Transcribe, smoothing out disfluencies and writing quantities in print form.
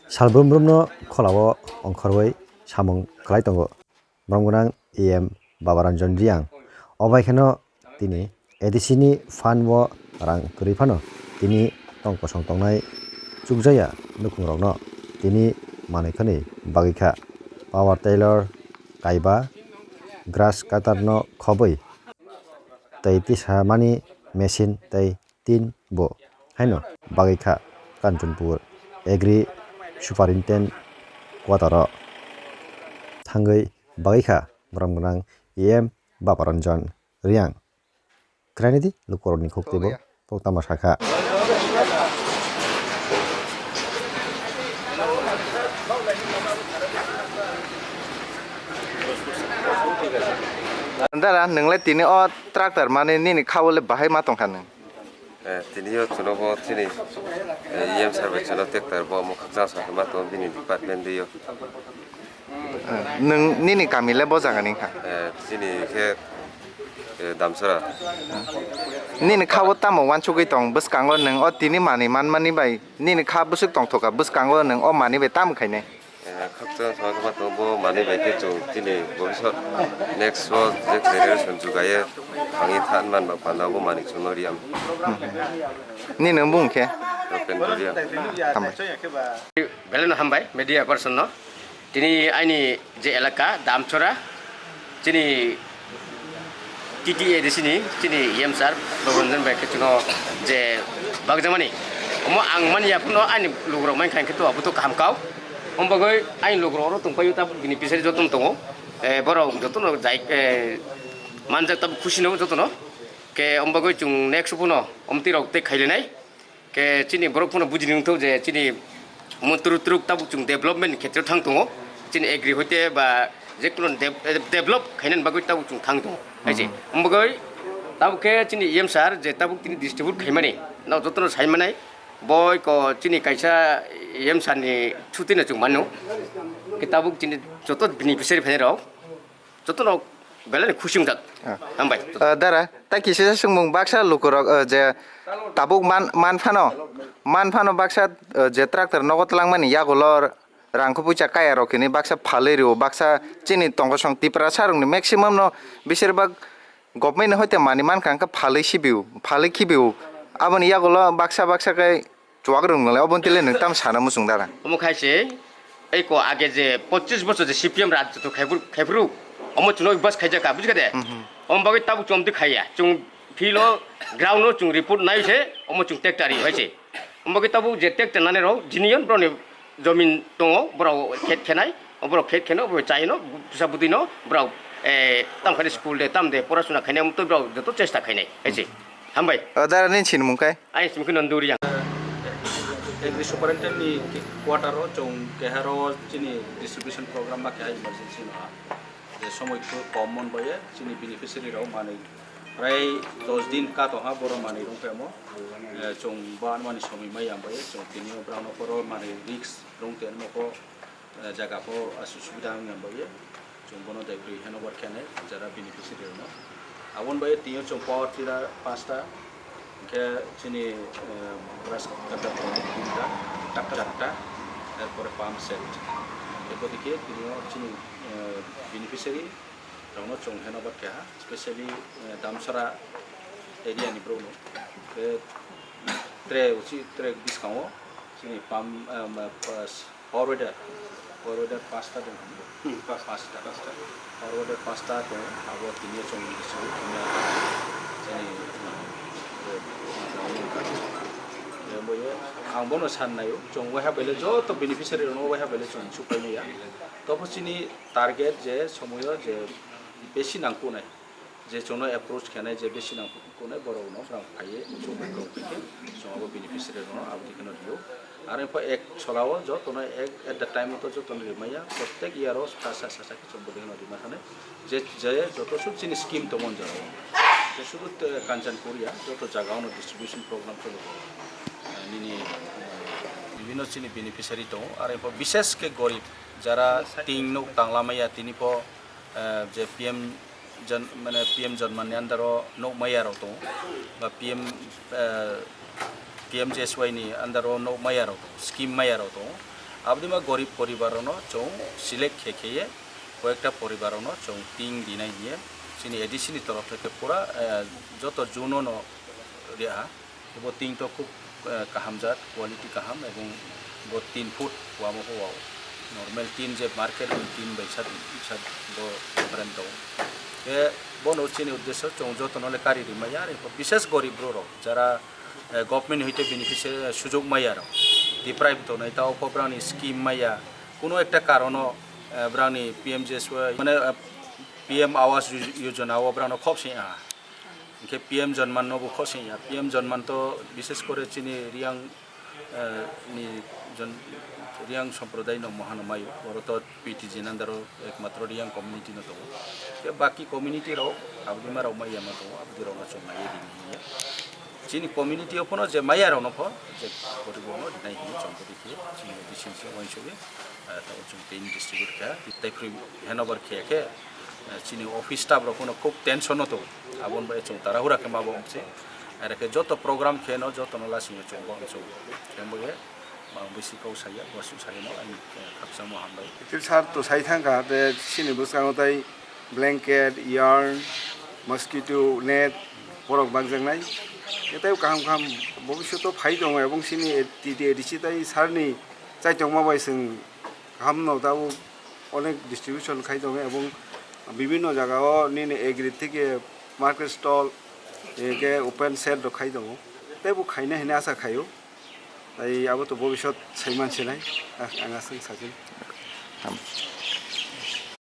Salbrumbrumno kholao ongkhorwai samung klai tongo bromgonang em Bhaba Ranjan Reang obaikano tini ADC ni phano rang Krwi phano tini tong kosong tongnai chukjaya nukhung rokno tini manwi Bagwikha power tiller kaiba grass cutter no khobui tei tisa mani machine tei tin bo haino Bagwikha Kanchunpur agri superintendent quarter thangui Bagwikha bromgonang em Bhaba Ranjan Reang Krwi Lukurokno Dal Poktama Shakha Dara nonglai tini o tractor mane nini khawole bahai ma tongkha tini yo chuno bo tini yem service chuno tractor bo mo khakja sa ma to bini department de yo nong nini kamile bo jagani kha tini ke damsara nini khawo tamo wansugui tong bwskango nong o tini mani manmani bai nini kha bwsuk tongthoka bwskango nong o mani bai tam khaine khakja sa ma to bo mani bai ke chu tini bobisot next wo je generation jugaye hangi than man ba panda bo mani chuno riam nini bungkhe open riam Belen hambai media person no tini aini je elaka damchora tini TTA di sini tini yemsar Ranjan bai ketuno je bagjamani omo angmani ya puno ani lugro main kan ketu abuto kamkau ombagoi ain lugro ro tungpayu tab gini pisari jotum tongo boro jotono jai manjak tab khusino jotono ke ombagoi chung next puno omtirok te khailenai ke chini borok puno bujini ngtau je chini montruk tab chung development khetre thang tongo chini agri hote ba je kuno develop khainan bagoi tab chung thang tongo aije ombagoi tab ke chini yemsar je tab tini distribute khaimani na jotono saimanai boy ko chini kaisa yemsar ni chutina chung manu ke tab chini joto beneficiary phairok jotono belani khushi mjak hambai dara ta kise sungmung baksa lukurok je tabuk man phano baksa je tractor nogot langmani yagolor rangko pucha kaya rokini baksa phalerio baksa chini tongkosong tipra sarung ni maximum no beserbag government hoite mani man kangka phalei sibiu phalei khibiu aboni yagolo baksa kai chuagrung nale obontile nang tam sana musung dara omo khaise ei ko age je 25 বছর je CPM rajya to khaibru omo chuno bas khaija ka bujga de om bagai tabu chomti khaiya chung philo ground no chung report nai se omo chung tractor ri hoise om bagai tabu je tractor nane ro jinion bro ni jomin tongo bro khet khenai bro khet kheno bro chai no pusa budi no bro tam khani school de tam de porashuna khaine am to bro joto chesta khaine hoise hambai dara nin chin mungkai ai simkin nanduri Agri superintendent ni quarter ro chung keharo chini distribution program ba kya emergency na je somoy ko common boye chini beneficiary ro mane prai 10 din ka to ha boro mane ro pemo chung ban mane somoy mai am boye chung tini brano poro mane risk rong ten mo ko jaga po asubida am boye chung bono dai pri hanover kene jara beneficiary no awon boye tio chung power tira pasta ke chini grass cutter tinta tractor erpore pump set ekodike tini chini beneficiary rongno chung henobat kya especially damsara area ni bro no tre discount chini pump forwarder pasta de forwarder pasta to abo tini chung distribute chini ang bono san nayo chung we have jo to beneficiary no we have chung supai ya to chini target je somoyo je beshi nangko nai je chono approach khane je beshi nangko ko nai boro no from phaye chung ko ke so abo beneficiary no abdi kano dio are pa ek cholao jo to ek at the time to jo to rimaya prottek year os sasa ke chung bodi no rima khane je joto su chini scheme to mon jaro je শুধু কাঞ্চনপুরিয়া যত জায়গানো distribution programme চলো নিনি বিভিন্ন চিনি beneficiary দো আর এরপর বিশেষ কে গরিব যারা তিন নো টাংলামাইয়া তিনি প যে পিএম জন্মানি আন্ডার নো মাইয়ার দো বা পিএমজেএসওয়াই নি আন্ডার নো মাইয়ার দো স্কিম মাইয়ার দো abdima gorib poribarono chong select khekeye কয়েকটা পরিবারনো চং তিন দিনাই নিয়ে চিনি এডিসিনি তরফ থেকে পুরা যত জুননো রেহা এবার তিন তো খুব কাহামজাত কোয়ালিটি কাহাম এবং 3 ফুট ওয়ামো হওয়াও নর্মাল তিন যে মার্কেট তিন বাইসাত ইসাদ ডিফারেন্ট দো এ বন চিনি উদ্দেশ্য চং যত নলে কারি মাইয়া আর বিশেষ গরিব রো যারা গভর্নমেন্ট হইতে বেনিফিশিয়ারি সুযোগ মাইয়া ডিপ্রাইভ তো নাই তাও প্রোগ্রামনি স্কিম মাইয়া কোনো একটা কারণও ব্রাউনি PMJSY মানে PM আवास योजना ও ব্রাউনো খবসি ইনকে PM জন্মান নবু খবসি PM জন্মান তো বিশেষ করে চিনি রিয়াং নি রিয়াং সম্প্রদায় ন মহানমাই ওরত PTG নান্দারো একমাত্র রিয়াং কমিউনিটি ন তো বাকি কমিউনিটি রাও আবদিমা রাও মাইয়া মা তো আবদি রাও না চমাই দিনি চিনি কমিউনিটি ওপনো যে মাইয়া রাও নফ যে গরিবনো দিনাই হি চম্পদি কি চিনি ডিসিনসি ওয়াইছবি তাও চং তিন ডিস্ট্রিবিউট কা ইত্তাই ফ্রি হ্যান্ডওভার খেকে চিনি অফিস স্টাফ রকম খুব টেনশন তো আবন বাই চং তারাহুরা কে মাবো আমছে আর কে যত প্রোগ্রাম খেনো যত নলা সিং চং বং চং কেমবগে বেশি কৌ সাইয়া বসু সাইনো আমি খাপসা মো হামবাই টিল সার তো সাই থাকা তে সিনি বুসকানো তাই ব্ল্যাঙ্কেট ইয়ার্ন মস্কিটো নেট বরক বাগজাংনাই এটাই কাহাম কাহাম ভবিষ্যৎ ফাই দङ এবং সিনি এডিসি তাই সারনি চাইটং মাবাই जों কাহামনো তাও অনেক ডিস্ট্রিবিউশন খাই দङ এবং বিভিন্ন জায়গাও নিনে এগ্রি থেকে মার্কেট স্টল একে ওপেন সেল খাই দङ তাইবো খাইনা হেনে আশা খায়ো তাই আবো তো ভবিষ্যৎ সাইমান সেনাই আঙা जों साजिन